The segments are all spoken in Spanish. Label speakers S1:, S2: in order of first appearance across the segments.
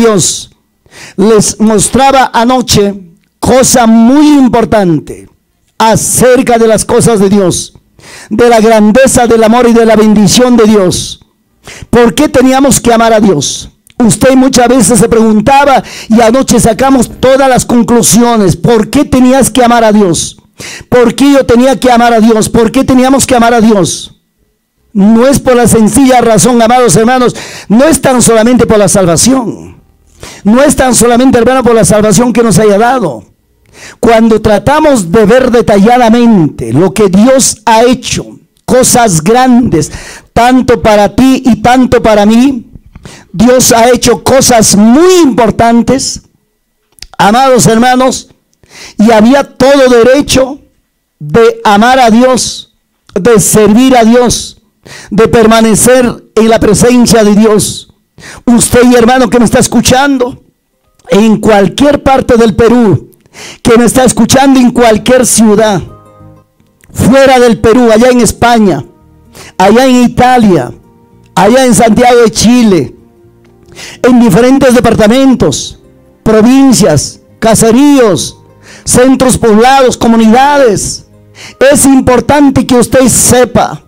S1: Dios. Les mostraba anoche cosa muy importante acerca de las cosas de Dios, de la grandeza del amor y de la bendición de Dios. ¿Por qué teníamos que amar a Dios? Usted muchas veces se preguntaba y anoche sacamos todas las conclusiones. ¿Por qué tenías que amar a Dios? ¿Por qué yo tenía que amar a Dios? ¿Por qué teníamos que amar a Dios? No es por la sencilla razón, amados hermanos, no es tan solamente por la salvación. No es tan solamente, hermano, por la salvación que nos haya dado. Cuando tratamos de ver detalladamente lo que Dios ha hecho, cosas grandes, tanto para ti y tanto para mí, Dios ha hecho cosas muy importantes, amados hermanos, y había todo derecho de amar a Dios, de servir a Dios, de permanecer en la presencia de Dios. Usted y hermano que me está escuchando en cualquier parte del Perú, que me está escuchando en cualquier ciudad, fuera del Perú, allá en España, allá en Italia, allá en Santiago de Chile, en diferentes departamentos, provincias, caseríos, centros poblados, comunidades. Es importante que usted sepa,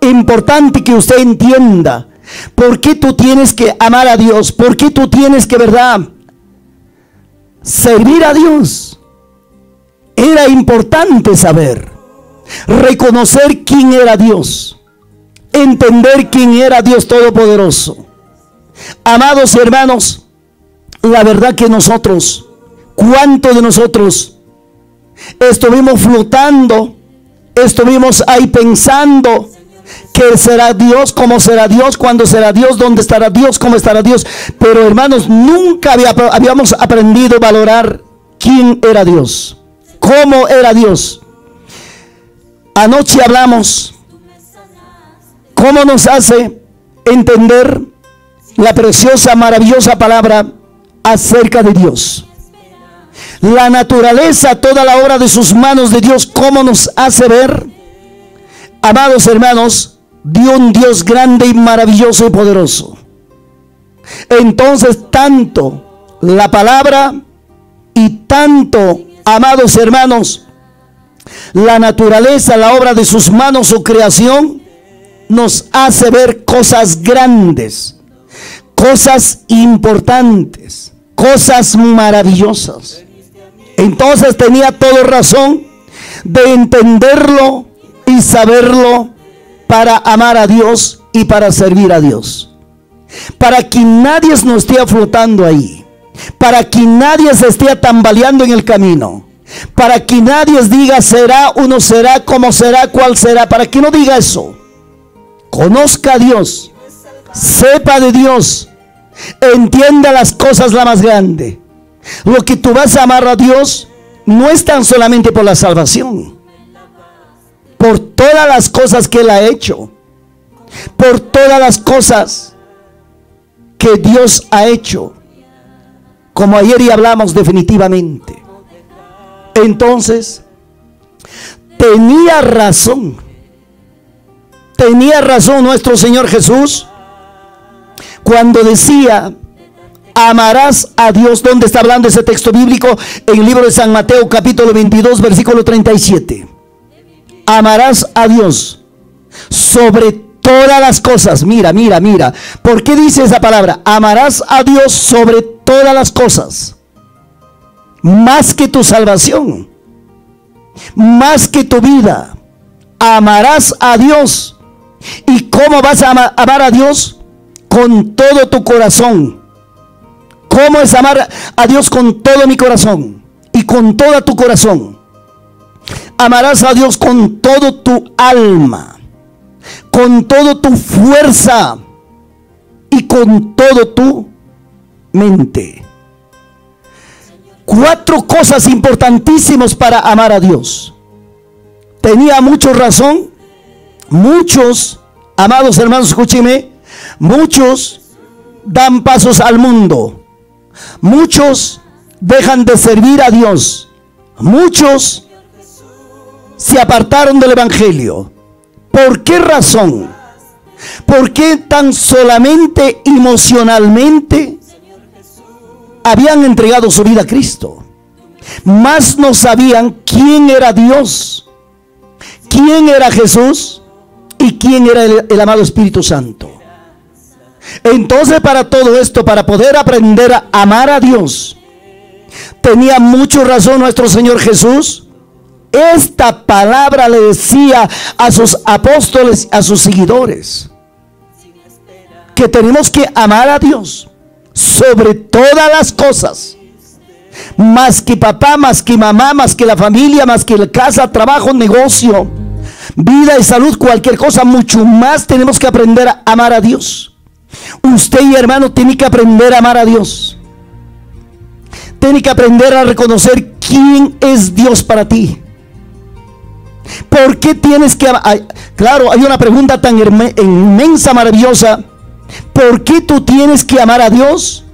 S1: importante que usted entienda por qué tú tienes que amar a Dios, por qué tú tienes que, ¿verdad?, servir a Dios. Era importante saber, reconocer quién era Dios, entender quién era Dios Todopoderoso. Amados hermanos, la verdad que nosotros, ¿cuántos de nosotros estuvimos flotando, estuvimos ahí pensando que será Dios, cómo será Dios, cuándo será Dios, dónde estará Dios, cómo estará Dios? Pero hermanos, nunca habíamos aprendido a valorar quién era Dios, cómo era Dios. Anoche hablamos cómo nos hace entender la preciosa, maravillosa palabra acerca de Dios. La naturaleza, toda la obra de sus manos de Dios, cómo nos hace ver, amados hermanos, de un Dios grande y maravilloso y poderoso. Entonces, tanto la palabra y tanto, amados hermanos, la naturaleza, la obra de sus manos, su creación, nos hace ver cosas grandes, cosas importantes, cosas maravillosas. Entonces tenía toda razón de entenderlo y saberlo para amar a Dios y para servir a Dios. Para que nadie nos esté flotando ahí, para que nadie se esté tambaleando en el camino, para que nadie diga será, uno será, cómo será, cuál será, para que no diga eso. Conozca a Dios, sepa de Dios, entienda las cosas la más grande. Lo que tú vas a amar a Dios no es tan solamente por la salvación, por todas las cosas que Él ha hecho, por todas las cosas que Dios ha hecho, como ayer ya hablamos definitivamente. Entonces, tenía razón nuestro Señor Jesús cuando decía: amarás a Dios. ¿Dónde está hablando ese texto bíblico? En el libro de San Mateo, capítulo 22, versículo 37. Amarás a Dios sobre todas las cosas. Mira. ¿Por qué dice esa palabra? Amarás a Dios sobre todas las cosas. Más que tu salvación, más que tu vida. Amarás a Dios. ¿Y cómo vas a amar a Dios? Con todo tu corazón. ¿Cómo es amar a Dios? Con todo mi corazón y con todo tu corazón. Amarás a Dios con todo tu alma, con toda tu fuerza y con todo tu mente. 4 cosas importantísimas para amar a Dios. Tenía mucha razón. Muchos, amados hermanos, escúcheme, muchos dan pasos al mundo. Muchos dejan de servir a Dios. Muchos se apartaron del Evangelio. ¿Por qué razón? ¿Por qué tan solamente emocionalmente habían entregado su vida a Cristo, mas no sabían quién era Dios, quién era Jesús y quién era el amado Espíritu Santo. Entonces, para todo esto, para poder aprender a amar a Dios, tenía mucha razón nuestro Señor Jesús. Esta palabra le decía a sus apóstoles, a sus seguidores, que tenemos que amar a Dios sobre todas las cosas, más que papá, más que mamá, más que la familia, más que la casa, trabajo, negocio, vida y salud, cualquier cosa. Mucho más tenemos que aprender a amar a Dios. Usted y hermano tiene que aprender a amar a Dios. Tiene que aprender a reconocer quién es Dios para ti. ¿Por qué tienes que amar? Claro, hay una pregunta tan inmensa, maravillosa. ¿Por qué tú tienes que amar a Dios?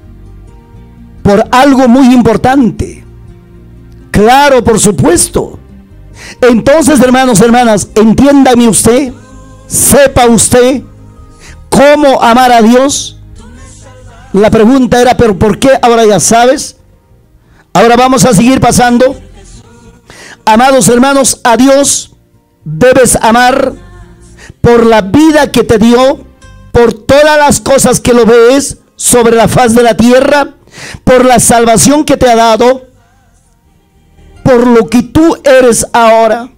S1: Por algo muy importante. Claro, por supuesto. Entonces, hermanos, hermanas, entiéndame usted, sepa usted cómo amar a Dios. La pregunta era, ¿pero por qué? Ahora ya sabes. Ahora vamos a seguir pasando. Amados hermanos, a Dios debes amar por la vida que te dio, por todas las cosas que lo ves sobre la faz de la tierra, por la salvación que te ha dado, por lo que tú eres ahora.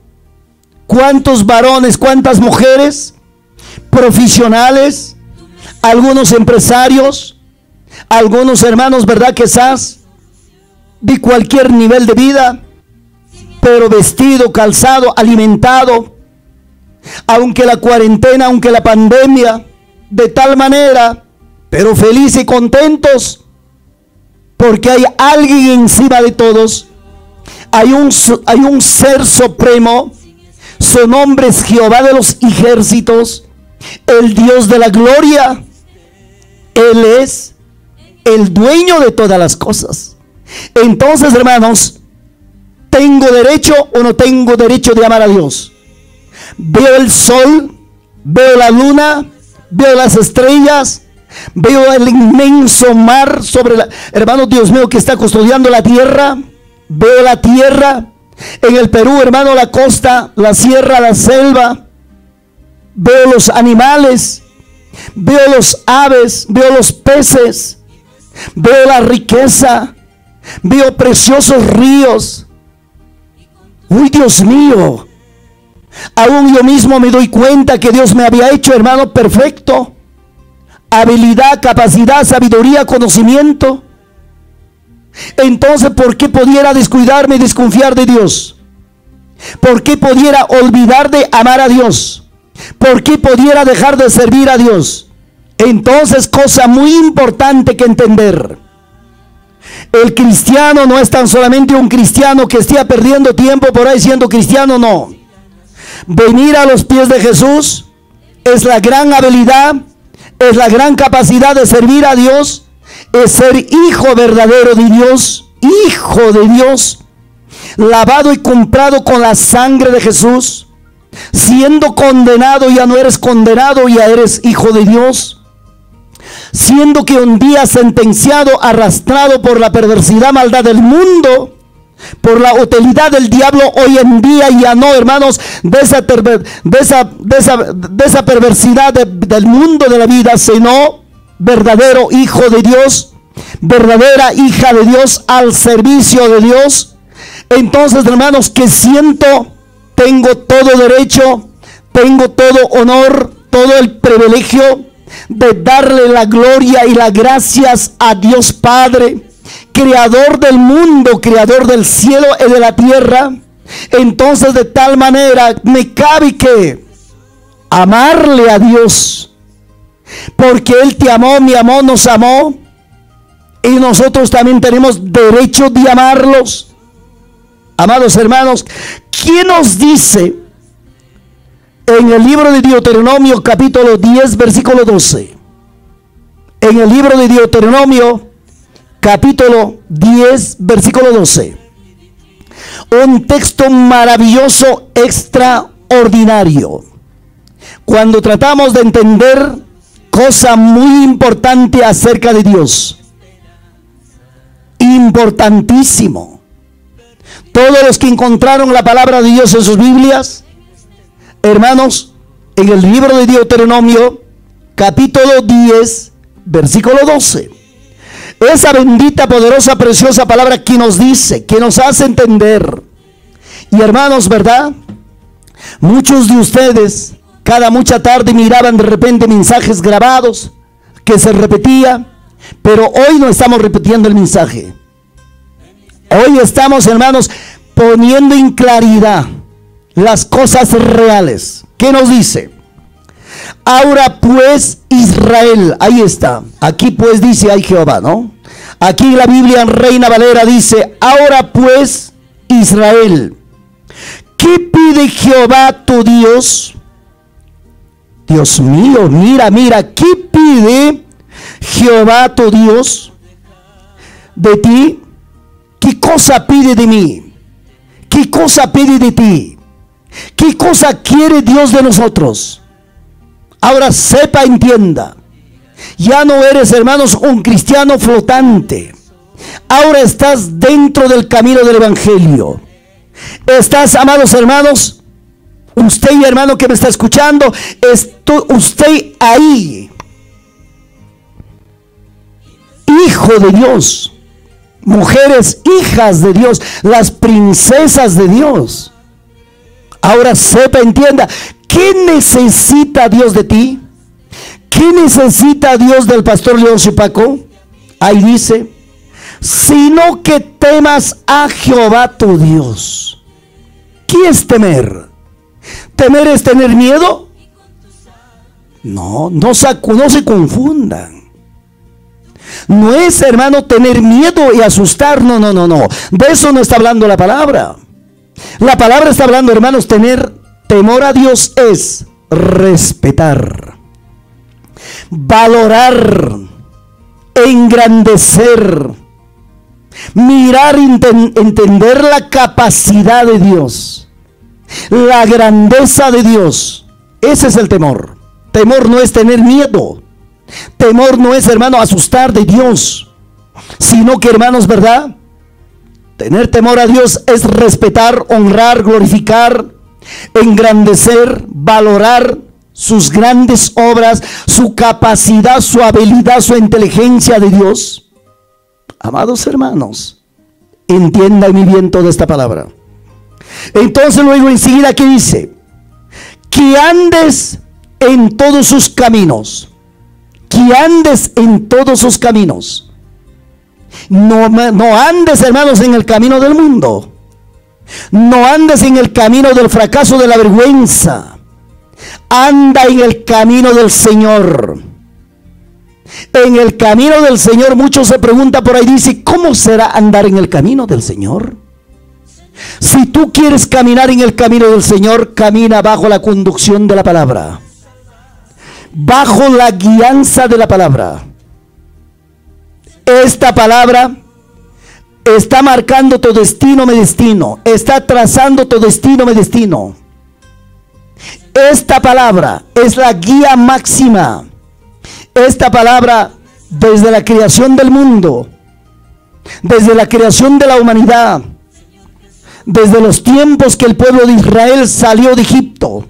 S1: ¿Cuántos varones, cuántas mujeres, profesionales, algunos empresarios, algunos hermanos, verdad, quizás de cualquier nivel de vida, pero vestido, calzado, alimentado, aunque la cuarentena, aunque la pandemia, de tal manera, pero felices y contentos, porque hay alguien encima de todos. Hay un ser supremo. Su nombre es Jehová de los ejércitos, el Dios de la gloria. Él es el dueño de todas las cosas. Entonces, hermanos, ¿tengo derecho o no tengo derecho de amar a Dios? Veo el sol, veo la luna, veo las estrellas, veo el inmenso mar sobre la, hermano, Dios mío, que está custodiando la tierra. Veo la tierra en el Perú, hermano, la costa, la sierra, la selva. Veo los animales, veo los aves, veo los peces, veo la riqueza, veo preciosos ríos. Uy, Dios mío, aún yo mismo me doy cuenta que Dios me había hecho, hermano, perfecto. Habilidad, capacidad, sabiduría, conocimiento. Entonces, ¿por qué pudiera descuidarme y desconfiar de Dios? ¿Por qué pudiera olvidar de amar a Dios? ¿Por qué pudiera dejar de servir a Dios? Entonces, cosa muy importante que entender. El cristiano no es tan solamente un cristiano que esté perdiendo tiempo por ahí siendo cristiano, no. Venir a los pies de Jesús es la gran habilidad, es la gran capacidad de servir a Dios, es ser hijo verdadero de Dios, hijo de Dios, lavado y comprado con la sangre de Jesús. Siendo condenado, ya no eres condenado, ya eres hijo de Dios. Siendo que un día sentenciado, arrastrado por la perversidad, maldad del mundo, por la utilidad del diablo, hoy en día ya no, hermanos, de esa perversidad del mundo de la vida, sino verdadero hijo de Dios, verdadera hija de Dios, al servicio de Dios. Entonces, hermanos, que siento, tengo todo derecho, tengo todo honor, todo el privilegio de darle la gloria y las gracias a Dios Padre, creador del mundo, creador del cielo y de la tierra. Entonces, de tal manera me cabe que amarle a Dios, porque Él te amó, me amó, nos amó, y nosotros también tenemos derecho de amarlos. Amados hermanos, ¿quién nos dice en el libro de Deuteronomio capítulo 10 versículo 12? En el libro de Deuteronomio capítulo 10 versículo 12, un texto maravilloso, extraordinario, cuando tratamos de entender cosa muy importante acerca de Dios. importantísimo. Todos los que encontraron la palabra de Dios en sus Biblias, hermanos, en el libro de Deuteronomio, capítulo 10, versículo 12. Esa bendita, poderosa, preciosa palabra que nos dice, que nos hace entender. Y hermanos, ¿verdad? Muchos de ustedes, mucha tarde miraban de repente mensajes grabados que se repetía, pero hoy no estamos repitiendo el mensaje. Hoy estamos, hermanos, poniendo en claridad las cosas reales. ¿Qué nos dice? Ahora pues Israel, ahí está. Aquí pues dice, ay Jehová, ¿no? Aquí la Biblia en Reina Valera dice, ahora pues Israel, ¿qué pide Jehová tu Dios? Dios mío, mira, ¿qué pide Jehová tu Dios de ti? ¿Qué cosa pide de mí? ¿Qué cosa pide de ti? ¿Qué cosa quiere Dios de nosotros? Ahora sepa, entienda. Ya no eres, hermanos, un cristiano flotante. Ahora estás dentro del camino del Evangelio. Estás, amados hermanos, usted y hermano que me está escuchando, usted ahí, hijo de Dios, mujeres, hijas de Dios, las princesas de Dios. Ahora sepa, entienda, ¿qué necesita Dios de ti? ¿Qué necesita Dios del pastor Leoncio Paco? Ahí dice, sino que temas a Jehová tu Dios. ¿Qué es temer? ¿Temer es tener miedo? No se confundan. No es, hermano, tener miedo y asustar, no. De eso no está hablando la palabra. La palabra está hablando, hermanos, tener temor a Dios es respetar, valorar, engrandecer, mirar, entender la capacidad de Dios, la grandeza de Dios. Ese es el temor. Temor no es tener miedo. Temor no es, hermano, asustar de Dios, sino que, hermanos, ¿verdad? Tener temor a Dios es respetar, honrar, glorificar, engrandecer, valorar sus grandes obras, su capacidad, su habilidad, su inteligencia de Dios. Amados hermanos, entiendan muy bien toda esta palabra. Entonces luego enseguida, ¿qué dice? Que andes en todos sus caminos. Que andes en todos sus caminos. No andes, hermanos, en el camino del mundo. No andes en el camino del fracaso, de la vergüenza. Anda en el camino del Señor. En el camino del Señor, muchos se preguntan por ahí, dice, ¿cómo será andar en el camino del Señor? Si tú quieres caminar en el camino del Señor, camina bajo la conducción de la palabra, bajo la guianza de la palabra. Esta palabra está marcando tu destino, mi destino. Está trazando tu destino, mi destino. Esta palabra es la guía máxima. Esta palabra, desde la creación del mundo, desde la creación de la humanidad, desde los tiempos que el pueblo de Israel salió de Egipto,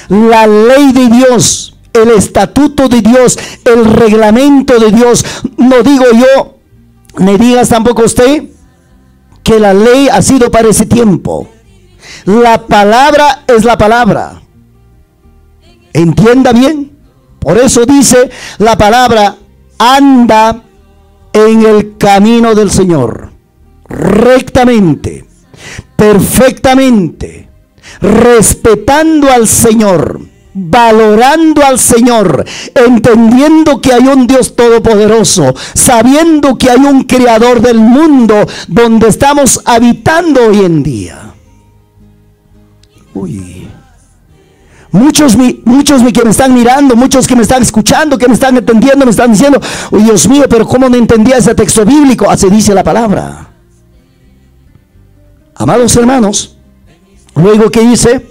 S1: la ley de Dios, el estatuto de Dios, el reglamento de Dios. No digo yo, ni digas tampoco usted, que la ley ha sido para ese tiempo. La palabra es la palabra. Entienda bien. Por eso dice la palabra, anda en el camino del Señor, rectamente, perfectamente, respetando al Señor, valorando al Señor, entendiendo que hay un Dios todopoderoso, sabiendo que hay un creador del mundo donde estamos habitando hoy en día. Muchos que me están mirando, muchos que me están escuchando, que me están entendiendo, me están diciendo, oh Dios mío, pero ¿cómo no entendía ese texto bíblico? Así dice la palabra. Amados hermanos, luego que dice,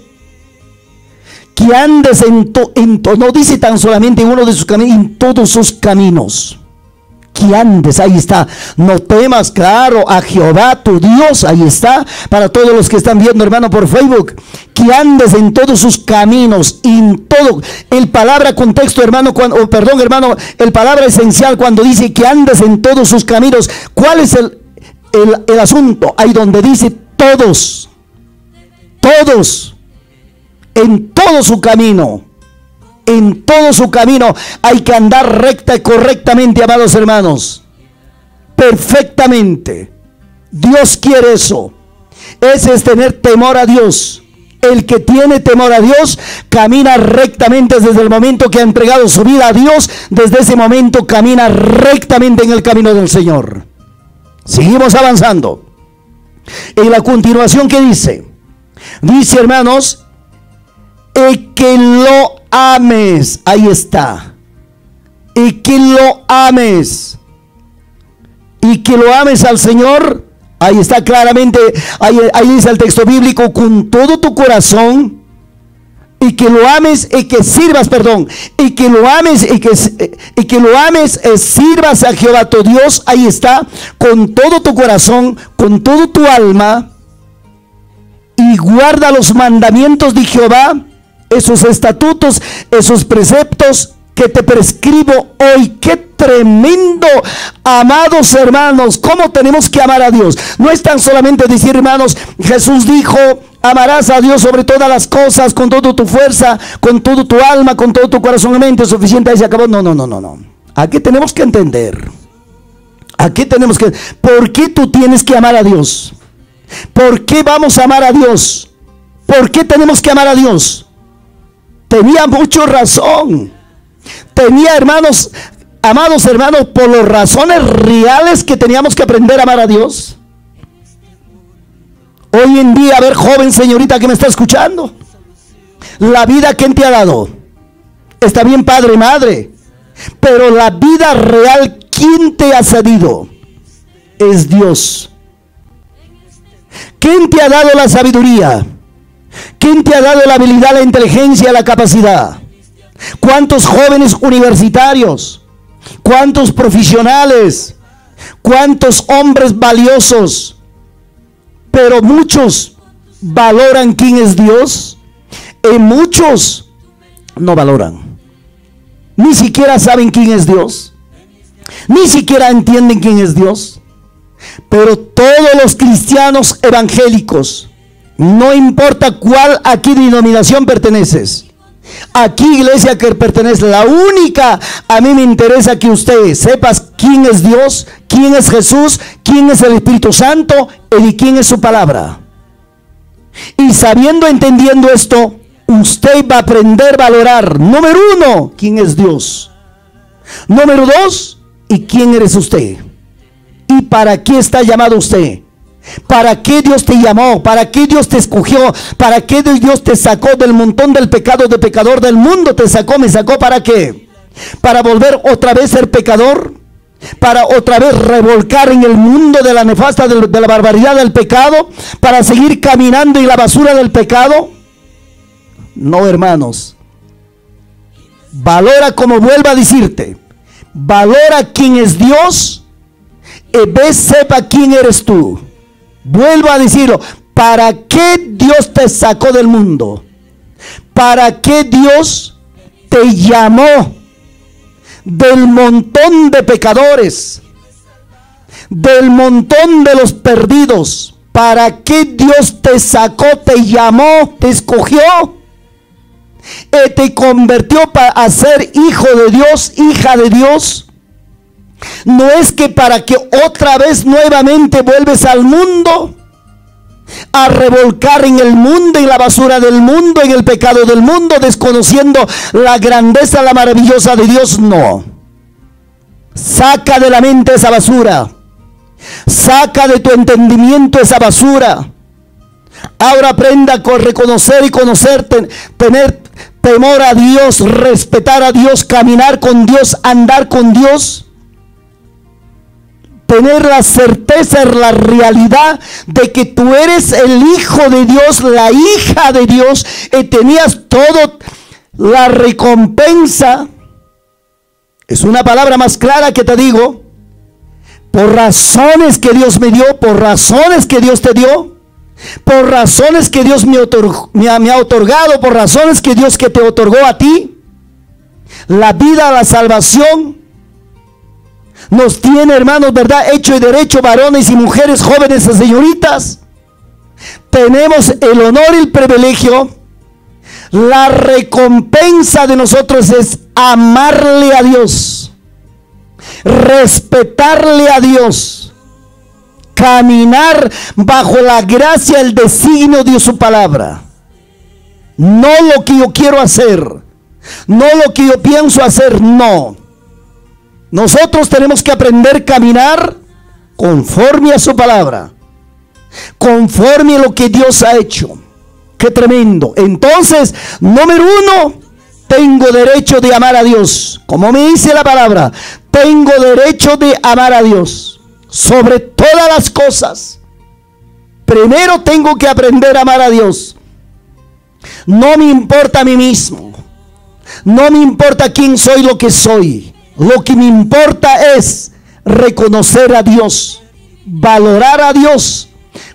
S1: que andes no dice tan solamente en uno de sus caminos, en todos sus caminos. Que andes, ahí está. No temas, claro, a Jehová tu Dios, ahí está. Para todos los que están viendo, hermano, por Facebook, que andes en todos sus caminos, en todo. El palabra contexto, hermano, hermano, el palabra esencial cuando dice que andes en todos sus caminos. ¿Cuál es el asunto? Ahí donde dice todos, en todo su camino. En todo su camino hay que andar recta y correctamente, amados hermanos. Perfectamente. Dios quiere eso. Ese es tener temor a Dios. El que tiene temor a Dios camina rectamente desde el momento que ha entregado su vida a Dios. Desde ese momento camina rectamente en el camino del Señor. Seguimos avanzando. En la continuación, ¿qué dice? Dice, hermanos, el que lo ames, ahí está, y que lo ames, al Señor, ahí está claramente, ahí dice el texto bíblico, con todo tu corazón, y que lo ames, y que sirvas, sirvas a Jehová tu Dios, ahí está, con todo tu corazón, con todo tu alma, y guarda los mandamientos de Jehová, esos estatutos, esos preceptos que te prescribo hoy. ¡Qué tremendo, amados hermanos! ¿Cómo tenemos que amar a Dios? No es tan solamente decir, hermanos, Jesús dijo, amarás a Dios sobre todas las cosas, con toda tu fuerza, con todo tu alma, con todo tu corazón y mente, suficiente, ahí se acabó. No. Aquí tenemos que entender. ¿Por qué tú tienes que amar a Dios? ¿Por qué vamos a amar a Dios? ¿Por qué tenemos que amar a Dios? Tenía mucha razón. Tenía, hermanos, amados hermanos, por las razones reales que teníamos que aprender a amar a Dios. Hoy en día, a ver, joven señorita que me está escuchando, la vida, ¿quién te ha dado? Está bien, padre, madre, pero la vida real, ¿quién te ha cedido? Es Dios. ¿Quién te ha dado la sabiduría? ¿Quién te ha dado la habilidad, la inteligencia, la capacidad? ¿Cuántos jóvenes universitarios? ¿Cuántos profesionales? ¿Cuántos hombres valiosos? Pero muchos valoran quién es Dios y muchos no valoran. Ni siquiera saben quién es Dios. Ni siquiera entienden quién es Dios. Pero todos los cristianos evangélicos, no importa cuál aquí denominación perteneces, aquí iglesia que pertenece, la única, a mí me interesa que usted sepas quién es Dios, quién es Jesús, quién es el Espíritu Santo y quién es su palabra. Y sabiendo, entendiendo esto, usted va a aprender a valorar, número uno, quién es Dios. Número dos, ¿y quién eres usted? ¿Y para qué está llamado usted? ¿Para qué Dios te llamó? ¿Para qué Dios te escogió? ¿Para qué Dios te sacó del montón del pecado, de pecador del mundo? Te sacó, me sacó, ¿para qué? ¿Para volver otra vez a ser pecador? ¿Para otra vez revolcar en el mundo de la nefasta, de la barbaridad del pecado? ¿Para seguir caminando en la basura del pecado? No, hermanos. Valora, como vuelvo a decirte, valora quién es Dios y sepa quién eres tú. Vuelvo a decirlo, ¿para qué Dios te sacó del mundo? ¿Para qué Dios te llamó del montón de pecadores, del montón de los perdidos? ¿Para qué Dios te sacó, te llamó, te escogió y te convirtió a ser hijo de Dios, hija de Dios? No es que para que otra vez nuevamente vuelves al mundo, a revolcar en el mundo, en la basura del mundo, en el pecado del mundo, desconociendo la grandeza, la maravillosa de Dios. No. Saca de la mente esa basura. Saca de tu entendimiento esa basura. Ahora aprenda a reconocer y conocer, tener temor a Dios, respetar a Dios, caminar con Dios, andar con Dios. Tener la certeza, la realidad de que tú eres el hijo de Dios, la hija de Dios, y tenías todo, la recompensa. Es una palabra más clara que te digo, por razones que Dios me dio, por razones que Dios te dio, por razones que Dios me ha otorgado, por razones que Dios que te otorgó a ti. La vida, la salvación nos tiene, hermanos, ¿verdad?, hecho y derecho, varones y mujeres, jóvenes y señoritas. Tenemos el honor y el privilegio. La recompensa de nosotros es amarle a Dios, respetarle a Dios, caminar bajo la gracia, el designio de su palabra. No lo que yo quiero hacer, no lo que yo pienso hacer, no. Nosotros tenemos que aprender a caminar conforme a su palabra, conforme a lo que Dios ha hecho. Qué tremendo. Entonces, número uno, tengo derecho de amar a Dios. Como me dice la palabra, tengo derecho de amar a Dios sobre todas las cosas. Primero tengo que aprender a amar a Dios. No me importa a mí mismo. No me importa quién soy, lo que soy. Lo que me importa es reconocer a Dios, valorar a Dios,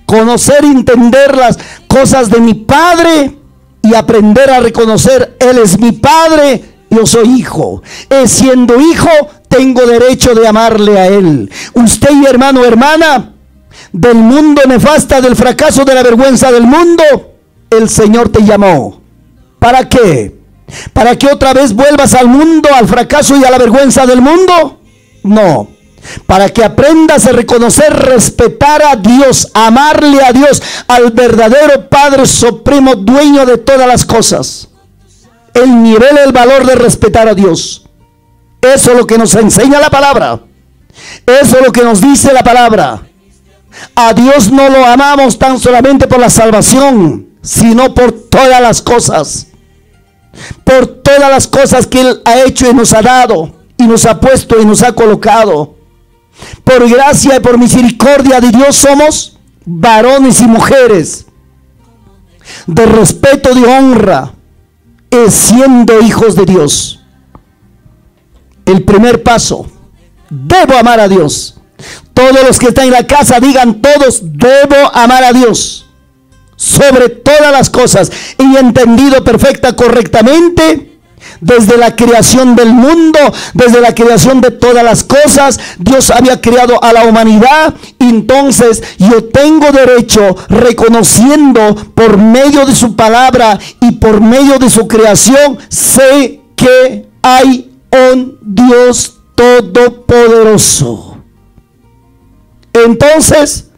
S1: conocer y entender las cosas de mi Padre y aprender a reconocer: Él es mi Padre, yo soy hijo. Siendo hijo, tengo derecho de amarle a Él. Usted, hermano, hermana, del mundo nefasta, del fracaso, de la vergüenza del mundo, el Señor te llamó. ¿Para qué? ¿Para que otra vez vuelvas al mundo, al fracaso y a la vergüenza del mundo? No. Para que aprendas a reconocer, respetar a Dios, amarle a Dios, al verdadero Padre Supremo, dueño de todas las cosas. El nivel, el valor de respetar a Dios. Eso es lo que nos enseña la palabra. Eso es lo que nos dice la palabra. A Dios no lo amamos tan solamente por la salvación, sino por todas las cosas. Por todas las cosas que Él ha hecho y nos ha dado, y nos ha puesto y nos ha colocado. Por gracia y por misericordia de Dios somos varones y mujeres de respeto, de honra, siendo hijos de Dios. El primer paso: debo amar a Dios. Todos los que están en la casa digan todos: debo amar a Dios sobre todas las cosas. Y entendido perfecta, correctamente, desde la creación del mundo, desde la creación de todas las cosas, Dios había creado a la humanidad. Entonces yo tengo derecho, reconociendo por medio de su palabra y por medio de su creación, sé que hay un Dios todopoderoso. Entonces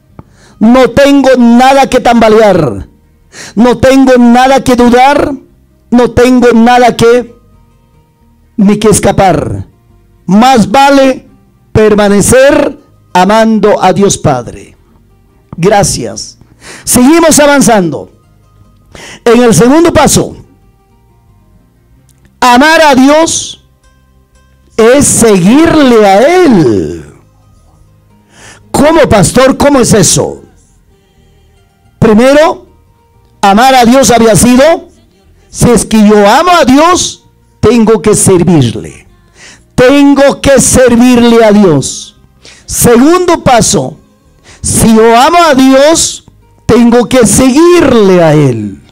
S1: no tengo nada que tambalear, no tengo nada que dudar, no tengo nada que ni que escapar. Más vale permanecer amando a Dios Padre. Gracias. Seguimos avanzando. En el segundo paso, amar a Dios es seguirle a Él. ¿Cómo, pastor? ¿Cómo es eso? Primero, amar a Dios había sido: si es que yo amo a Dios, tengo que servirle. Tengo que servirle a Dios. Segundo paso: si yo amo a Dios, tengo que seguirle a Él.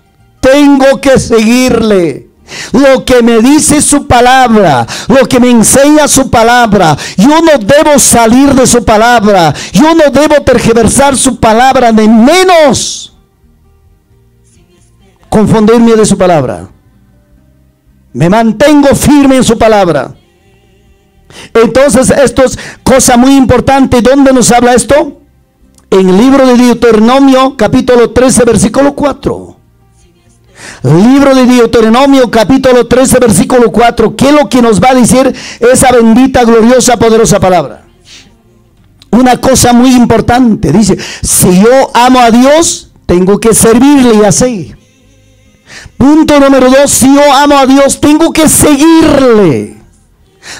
S1: Tengo que seguirle. Lo que me dice su palabra, lo que me enseña su palabra, yo no debo salir de su palabra, yo no debo tergiversar su palabra, ni menos confundirme de su palabra. Me mantengo firme en su palabra. Entonces esto es cosa muy importante. ¿Dónde nos habla esto? En el libro de Deuteronomio, capítulo 13, versículo 4. Libro de Deuteronomio, capítulo 13, versículo 4. ¿Qué es lo que nos va a decir esa bendita, gloriosa, poderosa palabra? Una cosa muy importante. Dice: si yo amo a Dios, tengo que servirle, y así. Punto número 2: si yo amo a Dios, tengo que seguirle.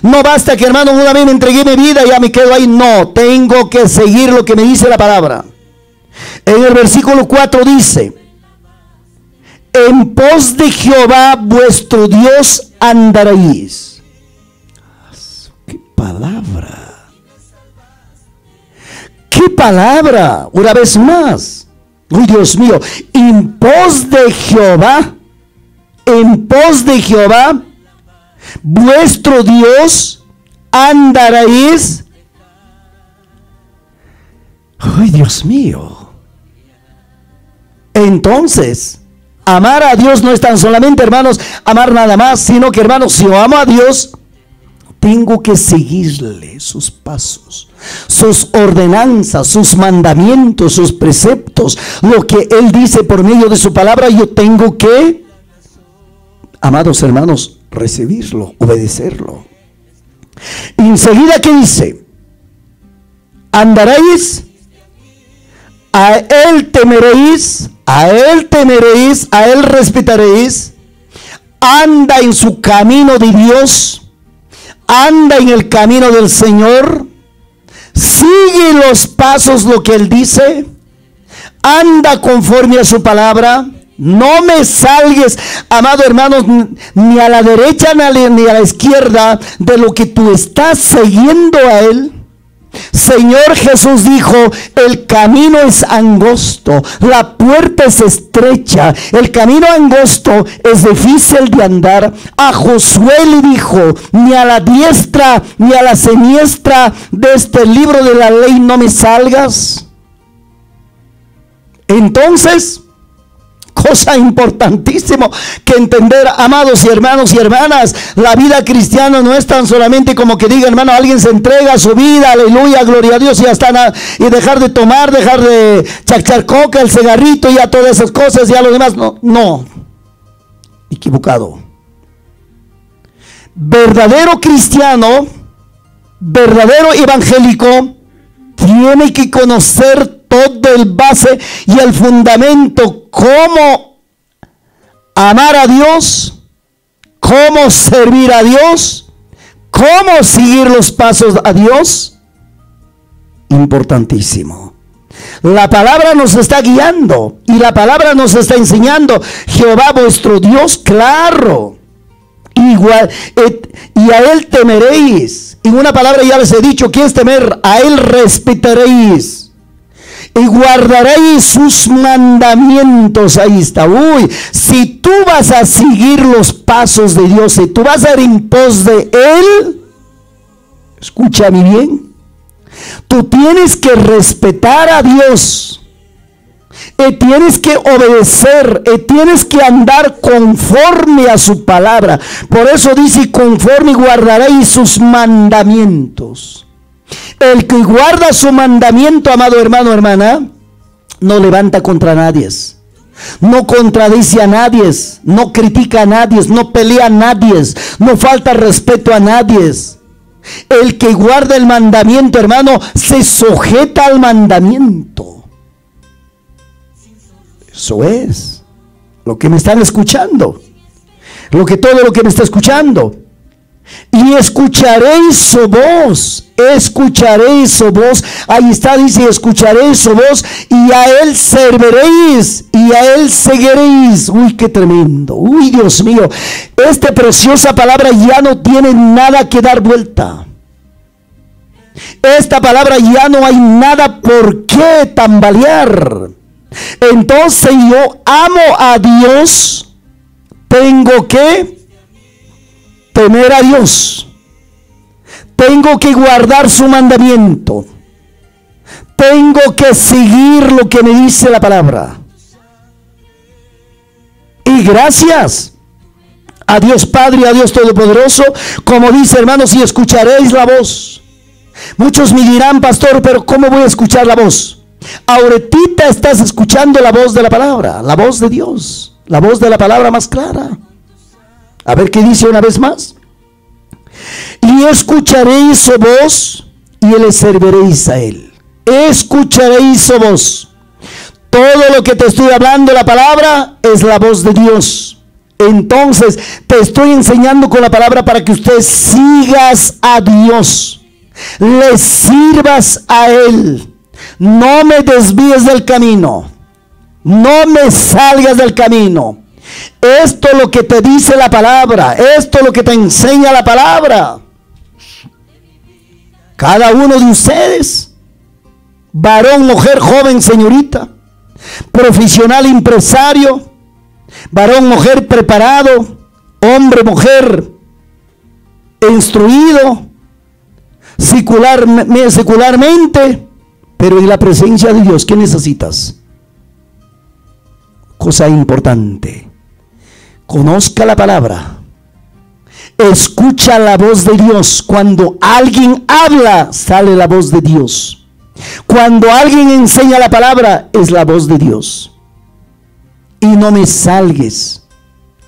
S1: No basta que, hermano, una vez me entregué mi vida y ya me quedo ahí. No, tengo que seguir lo que me dice la palabra. En el versículo 4 dice: en pos de Jehová vuestro Dios andaréis. ¡Qué palabra! mi palabra, una vez más, uy Dios mío, en pos de Jehová, vuestro Dios, andaréis. Ay, Dios mío. Entonces, amar a Dios no es tan solamente, hermanos, amar nada más, sino que, hermanos, si yo amo a Dios, tengo que seguirle sus pasos, sus ordenanzas, sus mandamientos, sus preceptos, lo que Él dice por medio de su palabra. Yo tengo que, amados hermanos, recibirlo, obedecerlo. Y enseguida, ¿qué dice? Andaréis, a Él temeréis, a Él temeréis, a Él respetaréis. Anda en su camino de Dios, anda en el camino del Señor, sigue los pasos, lo que Él dice, anda conforme a su palabra. No me salgues, amado hermanos, ni a la derecha ni a la izquierda de lo que tú estás siguiendo a Él. Señor Jesús dijo: el camino es angosto, la puerta es estrecha, el camino angosto es difícil de andar. A Josué le dijo: ni a la diestra ni a la siniestra de este libro de la ley no me salgas. Entonces, cosa importantísima que entender, amados y hermanos y hermanas, la vida cristiana no es tan solamente como que diga, hermano, alguien se entrega a su vida, aleluya, gloria a Dios, y hasta y dejar de tomar, dejar de chachar coca, el cigarrito, y a todas esas cosas, y a lo demás. No, equivocado. Verdadero cristiano, verdadero evangélico, tiene que conocer todo el base y el fundamento, cómo amar a Dios, cómo servir a Dios, cómo seguir los pasos a Dios. Importantísimo. La palabra nos está guiando y la palabra nos está enseñando: Jehová vuestro Dios, claro, igual, y a Él temeréis. En una palabra ya les he dicho que es temer, a Él respetaréis y guardaréis sus mandamientos. Ahí está. Uy, si tú vas a seguir los pasos de Dios, si tú vas a ir en pos de Él, escúchame bien, tú tienes que respetar a Dios, y tienes que obedecer, y tienes que andar conforme a su palabra. Por eso dice: conforme guardaréis sus mandamientos. El que guarda su mandamiento, amado hermano, hermana, no levanta contra nadie, no contradice a nadie, no critica a nadie, no pelea a nadie, no falta respeto a nadie. El que guarda el mandamiento, hermano, se sujeta al mandamiento. Eso es lo que me están escuchando, todo lo que me está escuchando. Y escucharéis su voz, escucharéis su voz. Ahí está, dice: escucharéis su voz, y a Él serviréis, y a Él seguiréis. Uy, qué tremendo. Uy, Dios mío, esta preciosa palabra ya no tiene nada que dar vuelta. Esta palabra ya no hay nada por qué tambalear. Entonces, yo amo a Dios, tengo que temer a Dios, tengo que guardar su mandamiento, tengo que seguir lo que me dice la palabra. Y gracias a Dios Padre y a Dios Todopoderoso, como dice, hermanos, y escucharéis la voz. Muchos me dirán: pastor, pero ¿cómo voy a escuchar la voz? Ahorita estás escuchando la voz de la palabra, la voz de Dios, la voz de la palabra más clara. A ver qué dice una vez más: y escucharéis su voz, y le serviréis a Él. Escucharéis su voz. Todo lo que te estoy hablando, la palabra, es la voz de Dios. Entonces te estoy enseñando con la palabra para que usted sigas a Dios, le sirvas a Él. No me desvíes del camino, no me salgas del camino. Esto es lo que te dice la palabra, esto es lo que te enseña la palabra. Cada uno de ustedes varón, mujer, joven, señorita, profesional, empresario, varón, mujer, preparado, hombre, mujer, instruido, secularmente, pero en la presencia de Dios, ¿qué necesitas? Cosa importante, conozca la palabra, escucha la voz de Dios. Cuando alguien habla, sale la voz de Dios. Cuando alguien enseña la palabra, es la voz de Dios. Y no me salgues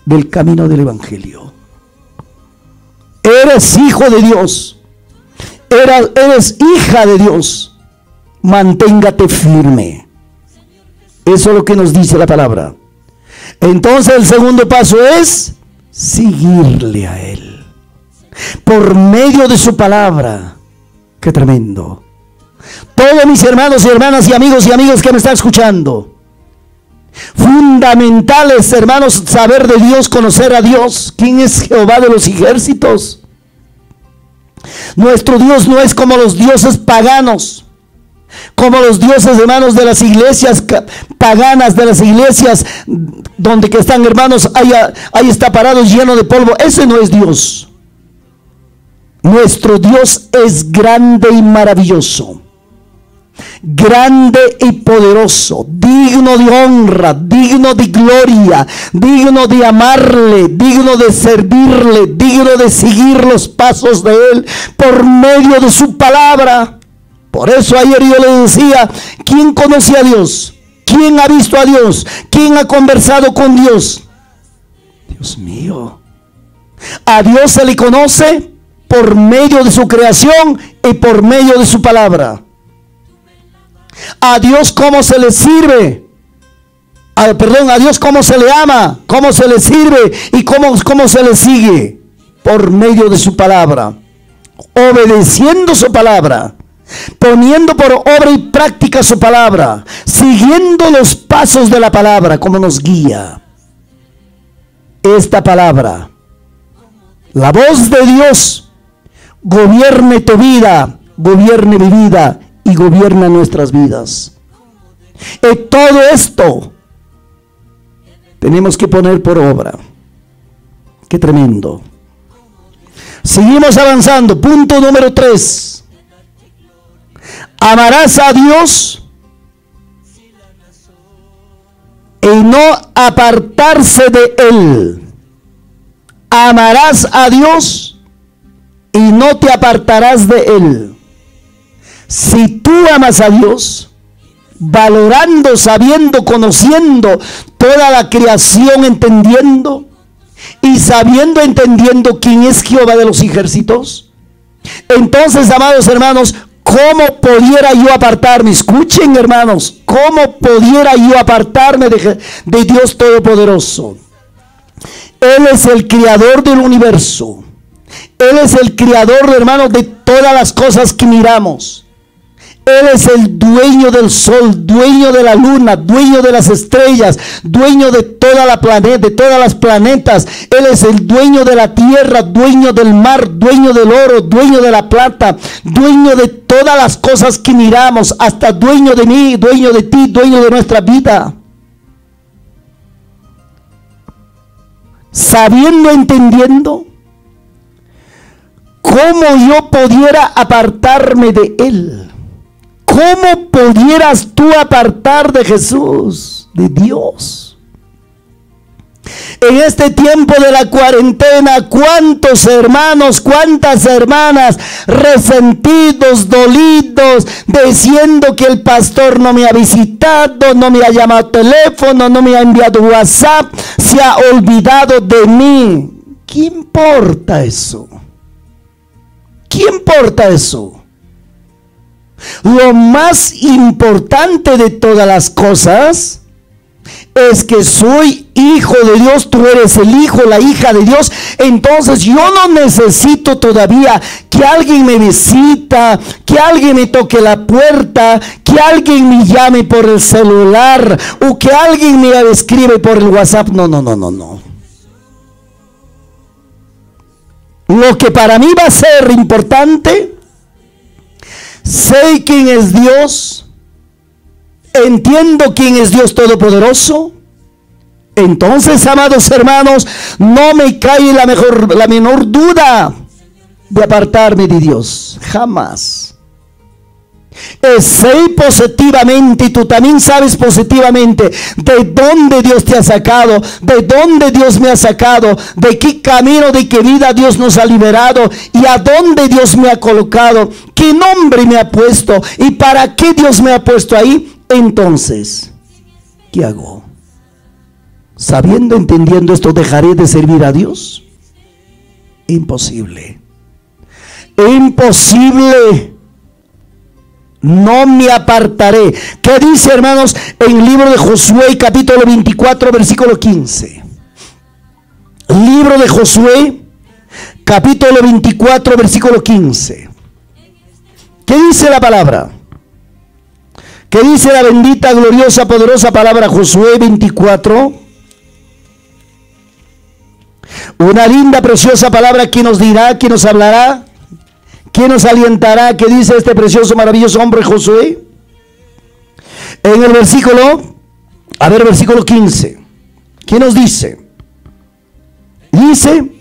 S1: del camino del evangelio. Eres hijo de Dios, eres hija de Dios. Manténgate firme. Eso es lo que nos dice la palabra. Entonces el segundo paso es seguirle a Él por medio de su palabra. Qué tremendo. Todos mis hermanos y hermanas y amigas que me están escuchando, fundamentales, hermanos, saber de Dios, conocer a Dios. ¿Quién es Jehová de los ejércitos? Nuestro Dios no es como los dioses paganos, como los dioses, hermanos, de las iglesias paganas, de las iglesias donde que están, hermanos, ahí está parado lleno de polvo. Ese no es Dios. Nuestro Dios es grande y maravilloso, grande y poderoso, digno de honra, digno de gloria, digno de amarle, digno de servirle, digno de seguir los pasos de Él por medio de su palabra. Por eso ayer yo le decía, ¿quién conoce a Dios? ¿Quién ha visto a Dios? ¿Quién ha conversado con Dios? Dios mío. A Dios se le conoce por medio de su creación y por medio de su palabra. A Dios cómo se le sirve, a Dios cómo se le ama, cómo se le sirve y cómo se le sigue, por medio de su palabra, obedeciendo su palabra, poniendo por obra y práctica su palabra, siguiendo los pasos de la palabra como nos guía. Esta palabra, la voz de Dios, gobierne tu vida, gobierne mi vida y gobierna nuestras vidas. Y todo esto tenemos que poner por obra. Qué tremendo. Seguimos avanzando. Punto número 3. Amarás a Dios y no apartarse de Él. Amarás a Dios y no te apartarás de Él. Si tú amas a Dios, valorando, sabiendo, conociendo toda la creación, entendiendo y sabiendo, entendiendo quién es Jehová de los ejércitos, entonces, amados hermanos, ¿cómo pudiera yo apartarme? Escuchen, hermanos, ¿cómo pudiera yo apartarme de Dios Todopoderoso? Él es el creador del universo. Él es el creador, hermanos, de todas las cosas que miramos. Él es el dueño del sol, dueño de la luna, dueño de las estrellas, dueño de toda la planeta, de todas las planetas. Él es el dueño de la tierra, dueño del mar, dueño del oro, dueño de la plata, dueño de todas las cosas que miramos, hasta dueño de mí, dueño de ti, dueño de nuestra vida. Sabiendo, entendiendo, ¿cómo yo pudiera apartarme de Él? ¿Cómo pudieras tú apartar de Jesús, de Dios? En este tiempo de la cuarentena, ¿cuántos hermanos, cuántas hermanas resentidos, dolidos, diciendo que el pastor no me ha visitado, no me ha llamado teléfono, no me ha enviado WhatsApp, se ha olvidado de mí? ¿Qué importa eso? ¿Qué importa eso? Lo más importante de todas las cosas es que soy hijo de Dios, tú eres el hijo, la hija de Dios. Entonces yo no necesito todavía que alguien me visita, que alguien me toque la puerta, que alguien me llame por el celular o que alguien me escribe por el WhatsApp. No. Lo que para mí va a ser importante, sé quién es Dios, entiendo quién es Dios Todopoderoso, entonces, amados hermanos, no me cae la menor duda de apartarme de Dios. Jamás. Sé positivamente, y tú también sabes positivamente de dónde Dios te ha sacado, de dónde Dios me ha sacado, de qué camino, de qué vida Dios nos ha liberado y a dónde Dios me ha colocado, qué nombre me ha puesto y para qué Dios me ha puesto ahí. Entonces, ¿qué hago? Sabiendo, entendiendo esto, ¿dejaré de servir a Dios? Imposible. Imposible. No me apartaré. ¿Qué dice, hermanos, en el libro de Josué, capítulo 24, versículo 15? Libro de Josué, capítulo 24, versículo 15. ¿Qué dice la palabra? ¿Qué dice la bendita, gloriosa, poderosa palabra? Josué 24. Una linda, preciosa palabra que nos dirá, que nos hablará, que nos alientará. ¿Qué dice este precioso, maravilloso hombre Josué? En el versículo, versículo 15. ¿Qué nos dice? Dice,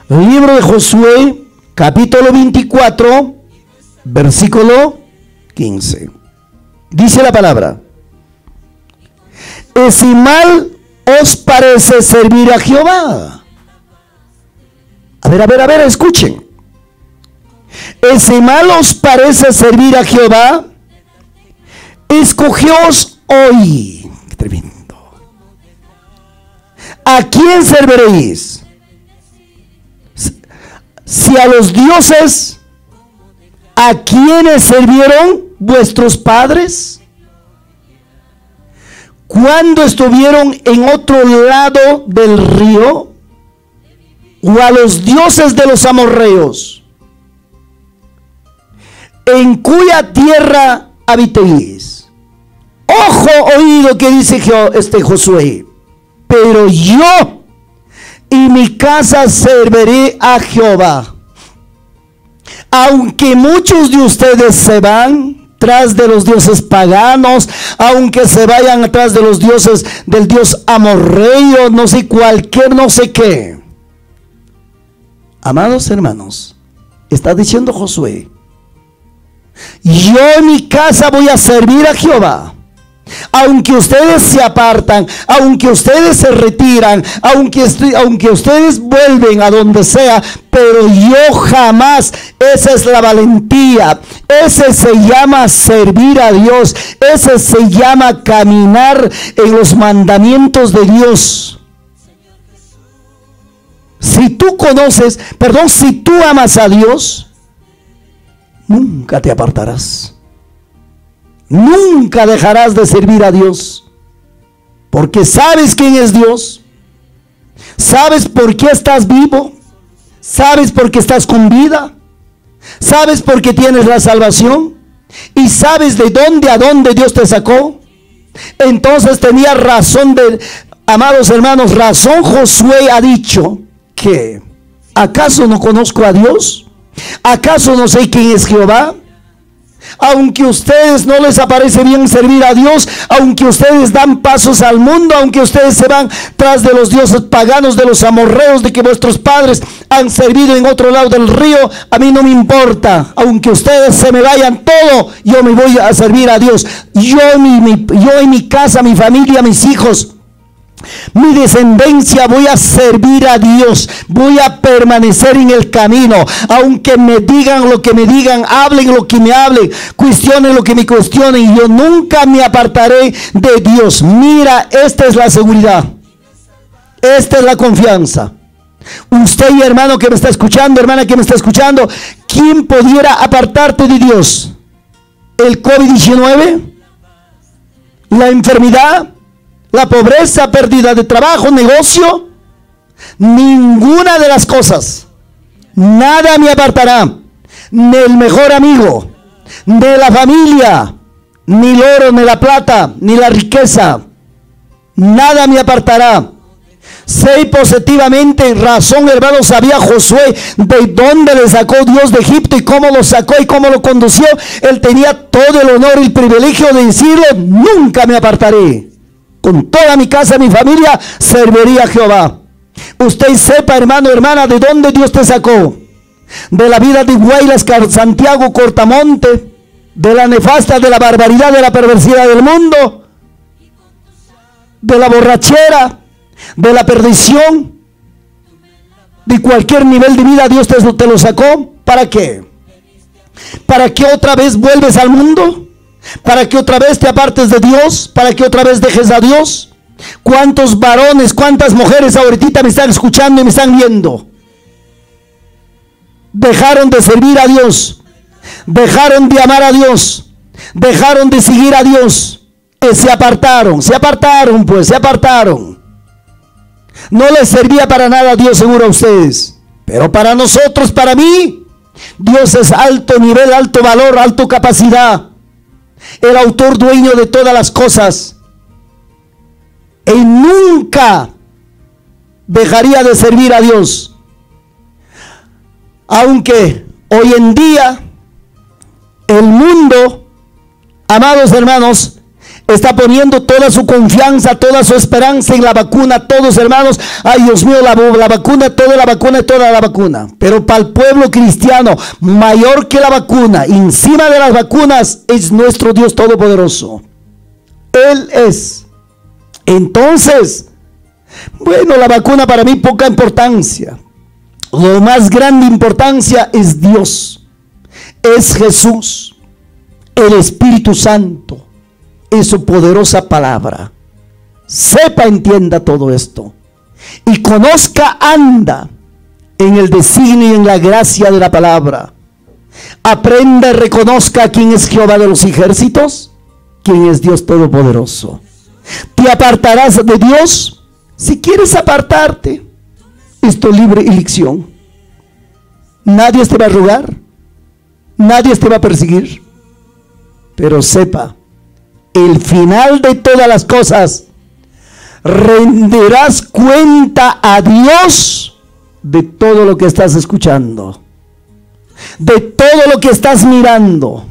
S1: libro de Josué, capítulo 24, versículo 15. Dice la palabra: ¿y si mal os parece servir a Jehová? A ver, escuchen. ¿Y si mal os parece servir a Jehová? Escogeos hoy. Qué tremendo. ¿A quién serviréis? Si a los dioses a quienes sirvieron vuestros padres cuando estuvieron en otro lado del río, o a los dioses de los amorreos, en cuya tierra habitéis. Ojo, oído, que dice Josué: pero yo y mi casa serviré a Jehová. Aunque muchos de ustedes se van tras de los dioses paganos, aunque se vayan atrás de los dioses del dios amorreo, no sé, cualquier no sé qué. Amados hermanos, está diciendo Josué: yo en mi casa voy a servir a Jehová. Aunque ustedes se apartan, aunque ustedes se retiran, aunque ustedes vuelven a donde sea, pero yo jamás. Esa es la valentía. Ese se llama servir a Dios. Ese se llama caminar en los mandamientos de Dios. Si tú si tú amas a Dios, nunca te apartarás. Nunca dejarás de servir a Dios. Porque sabes quién es Dios. Sabes por qué estás vivo. Sabes por qué estás con vida. Sabes por qué tienes la salvación. Y sabes de dónde a dónde Dios te sacó. Entonces tenía razón, amados hermanos, razón Josué ha dicho que ¿acaso no conozco a Dios? ¿Acaso no sé quién es Jehová? Aunque a ustedes no les aparece bien servir a Dios, aunque ustedes dan pasos al mundo, aunque ustedes se van tras de los dioses paganos, de los amorreos, de que vuestros padres han servido en otro lado del río, a mí no me importa. Aunque ustedes se me vayan todo, yo me voy a servir a Dios. Yo en mi casa, mi familia, mis hijos, mi descendencia, voy a servir a Dios. Voy a permanecer en el camino. Aunque me digan lo que me digan, hablen lo que me hablen, cuestionen lo que me cuestionen, yo nunca me apartaré de Dios. Mira, esta es la seguridad. Esta es la confianza. Usted, hermano que me está escuchando, hermana que me está escuchando, ¿quién pudiera apartarte de Dios? ¿El COVID-19? ¿La enfermedad? ¿La pobreza, pérdida de trabajo, negocio? Ninguna de las cosas. Nada me apartará. Ni el mejor amigo, ni la familia, ni el oro, ni la plata, ni la riqueza. Nada me apartará. Sé positivamente, razón, hermano, sabía Josué de dónde le sacó Dios de Egipto y cómo lo sacó y cómo lo condució. Él tenía todo el honor y el privilegio de decirlo: nunca me apartaré. Con toda mi casa, mi familia, serviría a Jehová. Usted sepa, hermano, hermana, de dónde Dios te sacó. De la vida de Huaylas, Santiago, Cortamonte, de la nefasta, de la barbaridad, de la perversidad del mundo, de la borrachera, de la perdición, de cualquier nivel de vida. Dios te lo sacó. ¿Para qué? ¿Para que otra vez vuelves al mundo? ¿Para que otra vez te apartes de Dios? ¿Para que otra vez dejes a Dios? ¿Cuántos varones, cuántas mujeres ahorita me están escuchando y me están viendo? Dejaron de servir a Dios, dejaron de amar a Dios, dejaron de seguir a Dios, se apartaron, pues se apartaron. No les servía para nada Dios, seguro a ustedes, pero para nosotros, para mí, Dios es alto nivel, alto valor, alta capacidad, el autor, dueño de todas las cosas. Él nunca dejaría de servir a Dios. Aunque hoy en día el mundo, amados hermanos, está poniendo toda su confianza, toda su esperanza en la vacuna. Todos, hermanos, ay Dios mío, la vacuna, toda la vacuna, toda la vacuna. Pero para el pueblo cristiano, mayor que la vacuna, encima de las vacunas, es nuestro Dios Todopoderoso. Él es. Entonces, bueno, la vacuna para mí poca importancia. Lo más grande importancia es Dios, es Jesús, el Espíritu Santo, es su poderosa palabra. Sepa, entienda todo esto y conozca, anda en el designio y en la gracia de la palabra. Aprenda y reconozca quién es Jehová de los ejércitos, quién es Dios Todopoderoso. Te apartarás de Dios si quieres apartarte. Es tu libre elección. Nadie te va a rogar, nadie te va a perseguir, pero sepa, el final de todas las cosas, rendirás cuenta a Dios de todo lo que estás escuchando, de todo lo que estás mirando.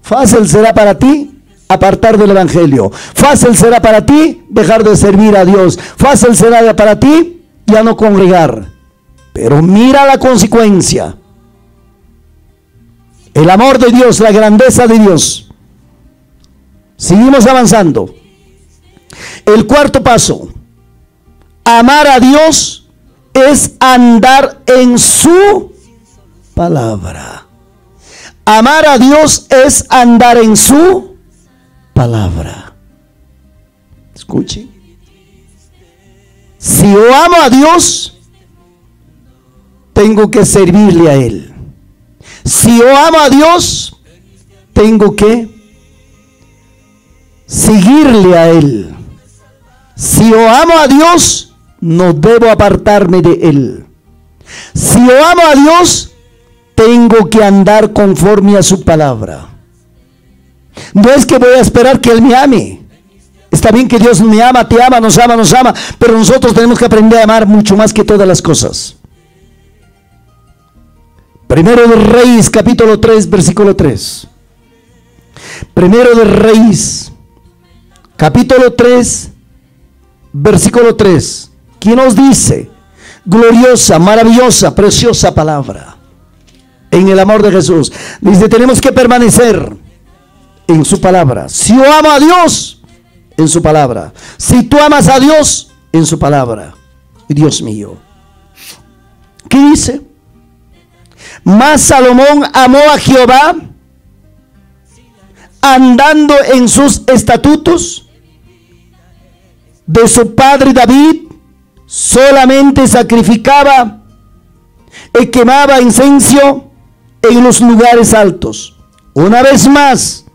S1: Fácil será para ti apartar del evangelio, fácil será para ti dejar de servir a Dios, fácil será para ti ya no congregar, pero mira la consecuencia, el amor de Dios, la grandeza de Dios. Seguimos avanzando. El cuarto paso: amar a Dios es andar en su palabra. Amar a Dios es andar en su palabra. Escuche. Si yo amo a Dios, tengo que servirle a Él. Si yo amo a Dios, tengo que seguirle a Él. Si yo amo a Dios, no debo apartarme de Él. Si yo amo a Dios, tengo que andar conforme a su palabra. No es que voy a esperar que Él me ame. Está bien que Dios me ama, te ama, nos ama, pero nosotros tenemos que aprender a amar mucho más que todas las cosas. Primero de Reyes, capítulo 3, versículo 3. Primero de Reyes, capítulo 3, versículo 3. ¿Quién nos dice? Gloriosa, maravillosa, preciosa palabra. En el amor de Jesús. Dice, tenemos que permanecer en su palabra. Si yo amo a Dios, en su palabra. Si tú amas a Dios, en su palabra. Dios mío. ¿Qué dice? Mas Salomón amó a Jehová, andando en sus estatutos. De su padre David solamente sacrificaba y quemaba incienso en los lugares altos. Una vez más,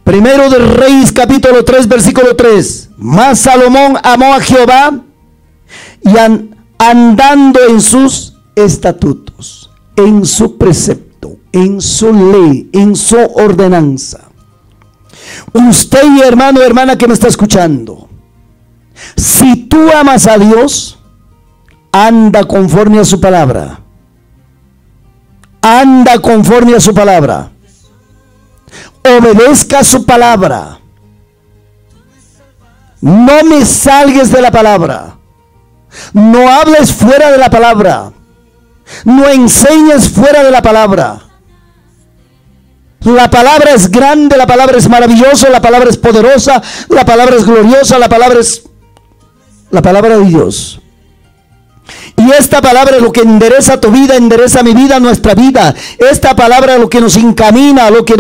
S1: Primero de Reyes, capítulo 3, versículo 3. Mas Salomón amó a Jehová y andando en sus estatutos, en su precepto, en su ley, en su ordenanza. Usted, mi hermano, hermana que me está escuchando, Si tú amas a Dios, anda conforme a su palabra. Anda conforme a su palabra. Obedezca su palabra. No me salgues de la palabra. No hables fuera de la palabra. No enseñes fuera de la palabra. La palabra es grande, la palabra es maravillosa, la palabra es poderosa, la palabra es gloriosa, la palabra es la palabra de Dios. Y esta palabra es lo que endereza tu vida, endereza mi vida, nuestra vida. Esta palabra es lo que nos encamina, lo que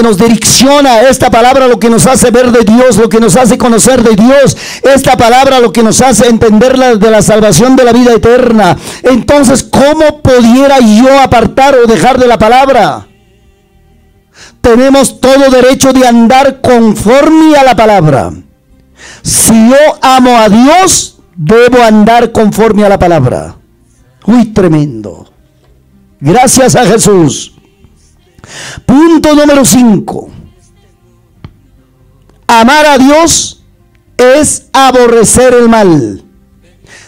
S1: nos direcciona. Esta palabra es lo que nos hace ver de Dios, lo que nos hace conocer de Dios. Esta palabra es lo que nos hace entender de la salvación de la vida eterna. Entonces, ¿cómo pudiera yo apartar o dejar de la palabra? Tenemos todo derecho de andar conforme a la palabra. Si yo amo a Dios, debo andar conforme a la palabra. Uy, tremendo. Gracias a Jesús. Punto número 5. Amar a Dios es aborrecer el mal.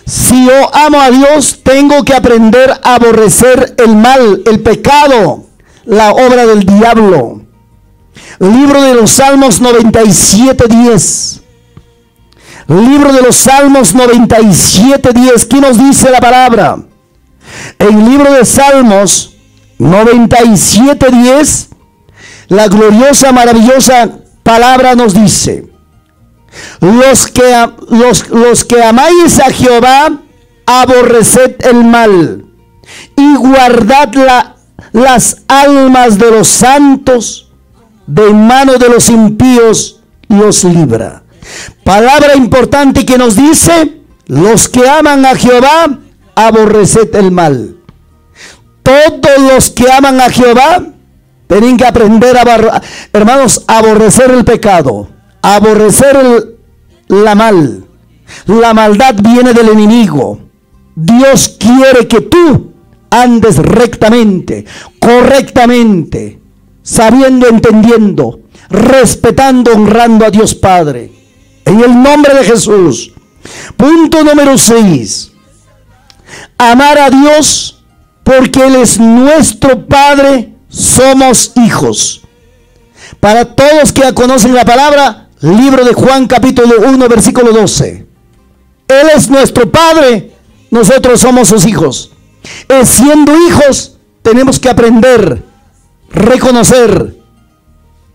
S1: Si yo amo a Dios, tengo que aprender a aborrecer el mal, el pecado, la obra del diablo. Libro de los Salmos 97:10. Libro de los Salmos 97:10. ¿Qué nos dice la palabra? En el libro de Salmos 97:10, la gloriosa, maravillosa palabra nos dice: los que amáis a Jehová, aborreced el mal y guardad las almas de los santos, de mano de los impíos los libra. Palabra importante que nos dice: los que aman a Jehová, aborreced el mal. Todos los que aman a Jehová tienen que aprender hermanos, a aborrecer el pecado, a aborrecer la mal. La maldad viene del enemigo. Dios quiere que tú andes rectamente, correctamente, sabiendo, entendiendo, respetando, honrando a Dios Padre. En el nombre de Jesús. Punto número 6. Amar a Dios porque Él es nuestro Padre, somos hijos. Para todos que ya conocen la palabra, libro de Juan capítulo 1 versículo 12. Él es nuestro Padre, nosotros somos sus hijos. Siendo hijos, tenemos que aprender, reconocer,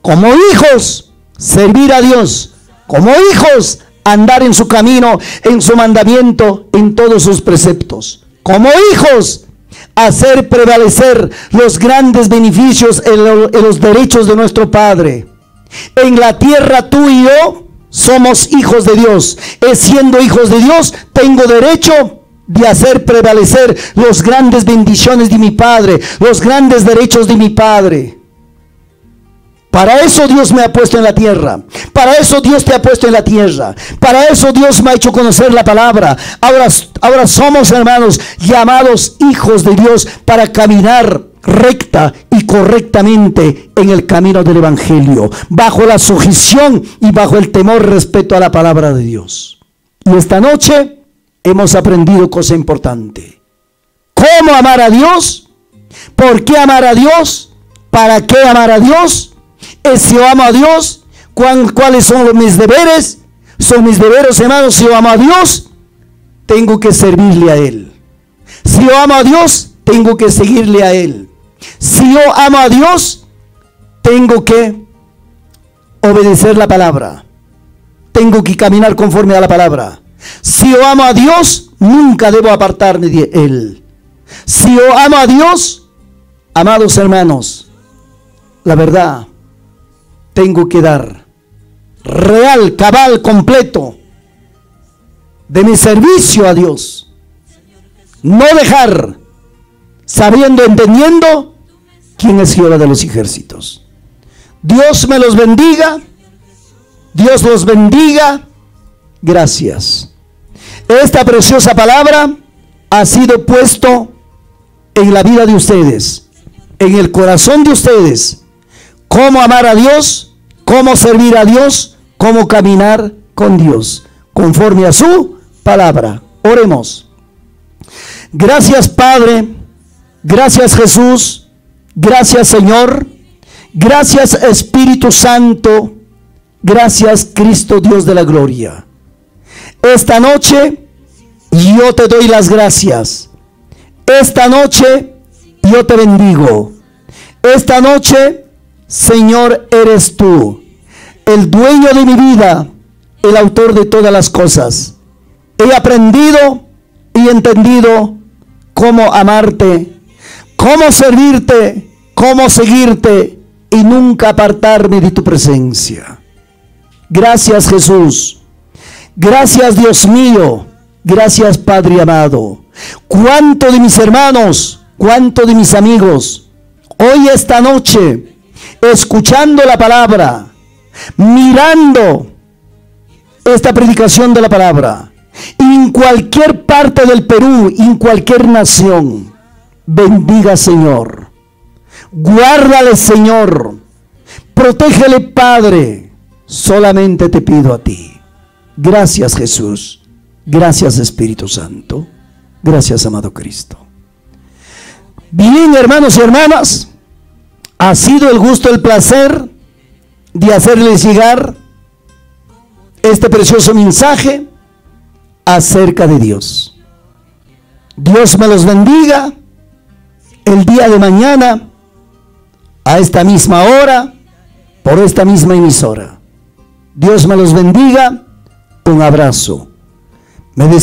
S1: como hijos, servir a Dios. Como hijos, andar en su camino, en su mandamiento, en todos sus preceptos. Como hijos, hacer prevalecer los grandes beneficios en los derechos de nuestro Padre. En la tierra tú y yo somos hijos de Dios. Siendo hijos de Dios, tengo derecho de hacer prevalecer las grandes bendiciones de mi Padre, los grandes derechos de mi Padre. Para eso Dios me ha puesto en la tierra. Para eso Dios te ha puesto en la tierra. Para eso Dios me ha hecho conocer la palabra. Ahora somos, hermanos, llamados hijos de Dios para caminar recta y correctamente en el camino del Evangelio, bajo la sujeción y bajo el temor respeto a la palabra de Dios. Y esta noche hemos aprendido cosa importante. ¿Cómo amar a Dios? ¿Por qué amar a Dios? ¿Para qué amar a Dios? Si yo amo a Dios, ¿cuáles son mis deberes? Son mis deberes, hermanos. Si yo amo a Dios, tengo que servirle a Él. Si yo amo a Dios, tengo que seguirle a Él. Si yo amo a Dios, tengo que obedecer la palabra. Tengo que caminar conforme a la palabra. Si yo amo a Dios, nunca debo apartarme de Él. Si yo amo a Dios, amados hermanos, la verdad, tengo que dar real, cabal, completo de mi servicio a Dios. No dejar, sabiendo, entendiendo quién es Jehová de los ejércitos. Dios me los bendiga. Dios los bendiga. Gracias. Esta preciosa palabra ha sido puesto en la vida de ustedes, en el corazón de ustedes. Cómo amar a Dios, cómo servir a Dios, cómo caminar con Dios. conforme a su palabra. Oremos. Gracias, Padre. Gracias, Jesús. Gracias, Señor. Gracias, Espíritu Santo. Gracias, Cristo, Dios de la gloria. Esta noche yo te doy las gracias. Esta noche yo te bendigo. Esta noche, Señor, eres tú, el dueño de mi vida, el autor de todas las cosas. He aprendido y entendido cómo amarte, cómo servirte, cómo seguirte y nunca apartarme de tu presencia. Gracias, Jesús. Gracias, Dios mío. Gracias, Padre amado. Cuánto de mis hermanos, cuánto de mis amigos, hoy esta noche, escuchando la palabra, mirando esta predicación de la palabra, en cualquier parte del Perú, en cualquier nación, bendiga, Señor. Guárdale, Señor. Protégele, Padre. Solamente te pido a ti. Gracias, Jesús. Gracias, Espíritu Santo. Gracias, amado Cristo. Bien, hermanos y hermanas, ha sido el gusto, el placer de hacerles llegar este precioso mensaje acerca de Dios. Dios me los bendiga. El día de mañana, a esta misma hora, por esta misma emisora. Dios me los bendiga. Un abrazo. Me despido.